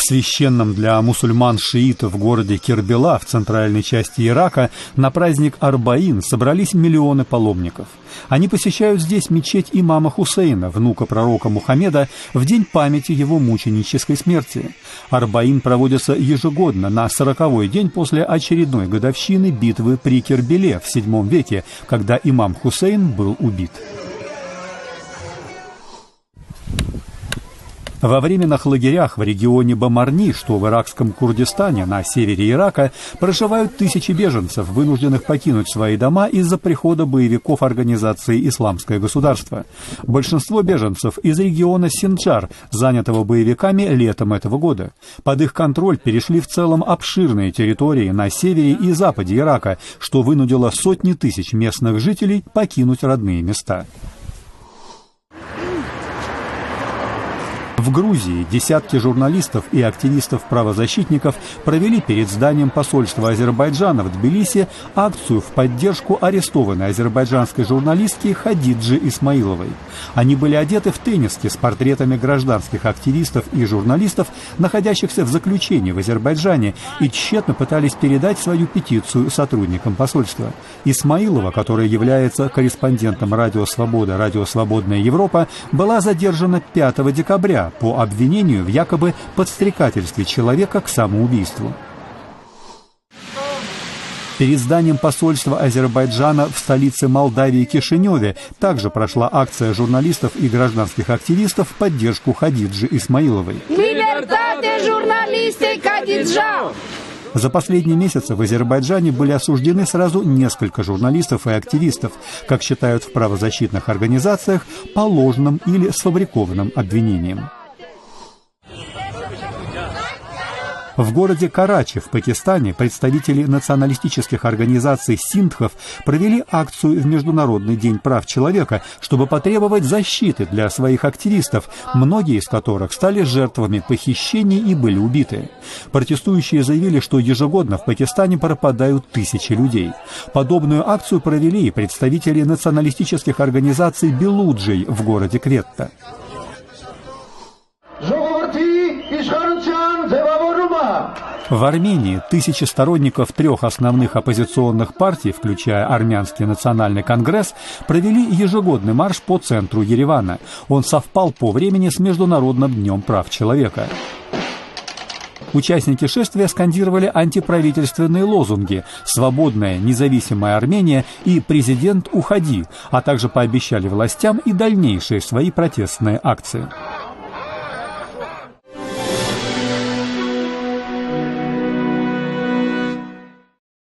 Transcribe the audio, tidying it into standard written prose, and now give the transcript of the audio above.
священном для мусульман-шиитов городе Кербела в центральной части Ирака на праздник Арбаин собрались миллионы паломников. Они посещают здесь мечеть имама Хусейна, внука пророка Мухаммеда, в день памяти его мученической смерти. Арбаин проводится ежегодно на 40-й день после очередной годовщины битвы при Кербеле в VII веке, когда имам Хусейн был убит. Во временных лагерях в регионе Бамарни, что в иракском Курдистане на севере Ирака, проживают тысячи беженцев, вынужденных покинуть свои дома из-за прихода боевиков организации «Исламское государство». Большинство беженцев из региона Синджар, занятого боевиками летом этого года. Под их контроль перешли в целом обширные территории на севере и западе Ирака, что вынудило сотни тысяч местных жителей покинуть родные места. В Грузии десятки журналистов и активистов-правозащитников провели перед зданием посольства Азербайджана в Тбилиси акцию в поддержку арестованной азербайджанской журналистки Хадиджи Исмаиловой. Они были одеты в тенниски с портретами гражданских активистов и журналистов, находящихся в заключении в Азербайджане, и тщетно пытались передать свою петицию сотрудникам посольства. Исмаилова, которая является корреспондентом «Радио Свобода», «Радио Свободная Европа», была задержана 5 декабря по обвинению в якобы подстрекательстве человека к самоубийству. Перед зданием посольства Азербайджана в столице Молдавии Кишиневе также прошла акция журналистов и гражданских активистов в поддержку Хадиджи Исмаиловой. За последние месяцы в Азербайджане были осуждены сразу несколько журналистов и активистов, как считают в правозащитных организациях, по ложным или сфабрикованным обвинениям. В городе Карачи в Пакистане представители националистических организаций синдхов провели акцию в Международный день прав человека, чтобы потребовать защиты для своих активистов, многие из которых стали жертвами похищений и были убиты. Протестующие заявили, что ежегодно в Пакистане пропадают тысячи людей. Подобную акцию провели и представители националистических организаций Белуджей в городе Кветта. В Армении тысячи сторонников трех основных оппозиционных партий, включая Армянский национальный конгресс, провели ежегодный марш по центру Еревана. Он совпал по времени с Международным днем прав человека. Участники шествия скандировали антиправительственные лозунги «Свободная, независимая Армения» и «Президент, уходи», а также пообещали властям и дальнейшие свои протестные акции.